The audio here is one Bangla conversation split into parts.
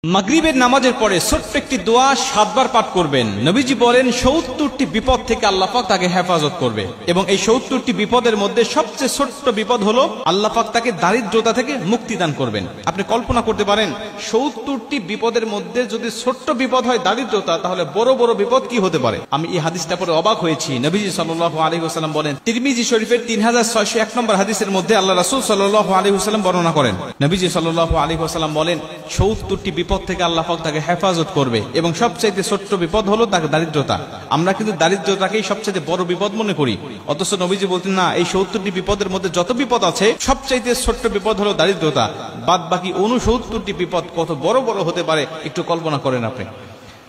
মাগরিবের নামাজের পরে ছোট্ট একটি দোয়া ৭ বার পাঠ করবেন। নবীজি বলেন ৭০টি বিপদ থেকে আল্লাহ পাক তাকে হেফাজত করবে এবং এই ৭০টি বিপদের মধ্যে সবচেয়ে ছোট্ট বিপদ হলো আল্লাহ পাক তাকে দারিদ্রতা থেকে মুক্তি দান করবেন। আপনি কল্পনা করতে পারেন ৭০টি বিপদের মধ্যে যদি ছোট্ট বিপদ হয় দারিদ্রতা, তাহলে বড় বড় বিপদ কি হতে পারে। আমি এই হাদিসটা পড়ে অবাক হয়েছি। নবীজি সাল্লাল্লাহু আলাইহি ওয়াসাল্লাম বলেন, তিরমিজি শরীফের 3601 নম্বর হাদিসের মধ্যে আল্লাহ রাসূল সাল্লাল্লাহু আলাইহি ওয়াসাল্লাম বর্ণনা করেন, নবীজি সাল্লাল্লাহু আলাইহি ওয়াসাল্লাম বলেন ৭০টি বিপদ থেকে আল্লাহ পাক তাকে হেফাজত করবে এবং সবচেয়ে ছোট্ট বিপদ হলো তাকে দারিদ্রতা। আমরা কিন্তু দারিদ্রতাকেই সবচেয়ে বড় বিপদ মনে করি, অথচ নবীজি বলতেন না, এই ৭০টি বিপদের মধ্যে যত বিপদ আছে সবচেয়ে ছোট্ট বিপদ হলো দারিদ্রতা। বাদ বাকি ৬৯টি বিপদ কত বড় বড় হতে পারে একটু কল্পনা করেন আপনি।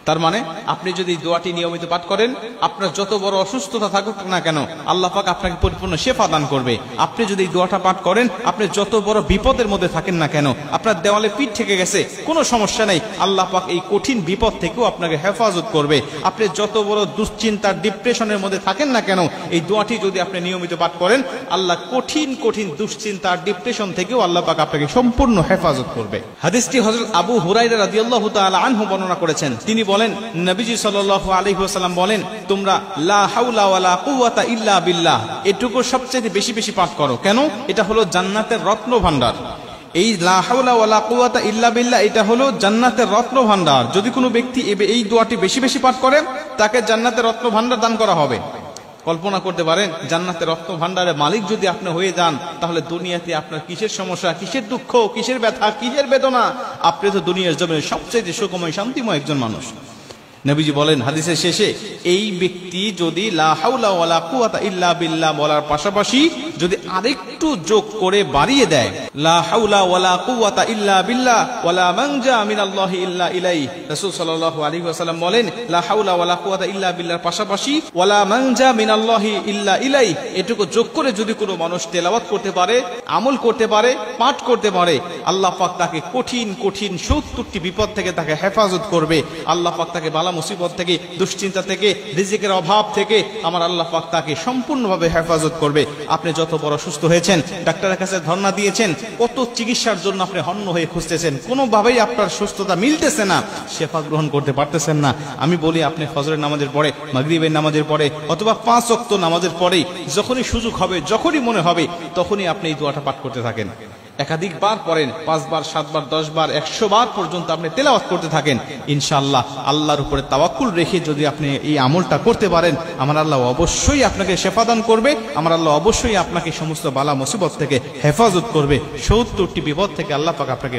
তার মানে আপনি যদি দোয়াটি নিয়মিত পাঠ করেন, আপনার যত বড় অসুস্থতা থাকুক না কেন আল্লাহ পাক আপনাকে পরিপূর্ণ শেফা দান করবে। আপনি যদি এই দোয়াটা পাঠ করেন, আপনি যত বড় বিপদের মধ্যে থাকেন না কেন, আপনার দেওয়ালে পিঠ থেকে গেছে কোনো সমস্যা নেই, আল্লাহ পাক এই কঠিন বিপদ থেকেও আপনাকে হেফাজত করবে। আপনি যত বড় দুশ্চিন্তা ডিপ্রেশনের মধ্যে থাকেন না কেন, এই দোয়াটি যদি আপনি নিয়মিত পাঠ করেন, আল্লাহ কঠিন কঠিন দুশ্চিন্তা ডিপ্রেশন থেকেও আল্লাহ পাক আপনাকে সম্পূর্ণ হেফাজত করবে। হাদিসটি হযরত আবু হুরায়রা রাদিয়াল্লাহু তাআলা আনহু বর্ণনা করেছেন। তিনি বলেন, নবীজি সাল্লাল্লাহু আলাইহি ওয়াসাল্লাম বলেন, তোমরা লা হাওলা ওয়ালা কুওয়াতা ইল্লা বিল্লাহ এটুকু সবচেয়ে বেশি বেশি পাঠ করো। কেন? এটা হলো জান্নাতের রত্ন ভান্ডার। এই লা হাওলা ওয়ালা কুওয়াতা ইল্লা বিল্লাহ এটা হলো জান্নাতের রত্ন ভান্ডার। যদি কোনো ব্যক্তি এই দোয়াটি বেশি বেশি পাঠ করে, তাকে জান্নাতের রত্ন ভান্ডার দান করা হবে। কল্পনা করতে পারেন, জান্নাতের রত্ন ভান্ডারের মালিক যদি আপনি হয়ে যান, তাহলে দুনিয়াতে আপনার কিসের সমস্যা, কিসের দুঃখ, কিসের ব্যথা, কিসের বেদনা? আপনি তো দুনিয়ার জমিনে সবচেয়ে সুখময় শান্তিময় একজন মানুষ। নবীজি বলেন হাদিসের শেষে, এই ব্যক্তি যদি লা হাওলা ওয়ালা কুওয়াতা ইল্লা বিল্লাহ বলার পাশাপাশি যদি আরেকটু যোগ করে বাড়িয়ে দেয়, লা হাওলা ওয়ালা কুওয়াতা ইল্লা বিল্লাহ ওয়ালা মানজা মিনাল্লাহি ইল্লা ইলাইহি, রাসূল সাল্লাল্লাহু আলাইহি ওয়াসাল্লাম বলেন লা হাওলা ওয়ালা কুওয়াতা ইল্লা বিল্লাহর পাশাপাশি ওয়ালা মানজা মিনাল্লাহি ইল্লা ইলাইহি এটুকু যোগ করে যদি কোনো মানুষ তেলাওয়াত করতে পারে, আমল করতে পারে, পাঠ করতে পারে, আল্লাহ পাক তাকে কঠিন কঠিন ৭০টি বিপদ থেকে তাকে হেফাজত করবে। আল্লাহ পাক তাকে বালা মুসিবত থেকে, দুশ্চিন্তা থেকে, রিজিকের অভাব থেকে আমার আল্লাহ পাক তাকে সম্পূর্ণভাবে হেফাজত করবে। আপনি যত বড় সুস্থ হয়েছেন, ডাক্তারের কাছে ধর্ণা দিয়েছেন, কত চিকিৎসার জন্য আপনি হন্য হয়ে খুঁজতেছেন, কোনোভাবেই আপনার সুস্থতা মিলতেছে না, শেফা গ্রহণ করতে পারতেছেন না। আমি বলি, আপনি ফজরের নামাজের পরে, মাগরিবের নামাজের পরে অথবা ৫ ওয়াক্ত নামাজের পরেই যখনই সুযোগ হবে, যখনই মনে হবে, তখনই আপনি এই দোয়াটা পাঠ করতে থাকেন। একাধিকবার পড়েন, ৫ বার, ৭ বার, ১০ বার, ১০০ বার পর্যন্ত আপনি তেলাওয়াত করতে থাকেন। ইনশাআল্লাহ আল্লাহর উপরে তাওয়াক্কুল রেখে যদি আপনি এই আমলটা করতে পারেন, আমার আল্লাহ অবশ্যই আপনাকে শেফা দান করবে। আমার আল্লাহ অবশ্যই আপনাকে সমস্ত বালা মুসিবত থেকে হেফাজত করবে। ৭০টি বিপদ থেকে আল্লাহ পাক আপনাকে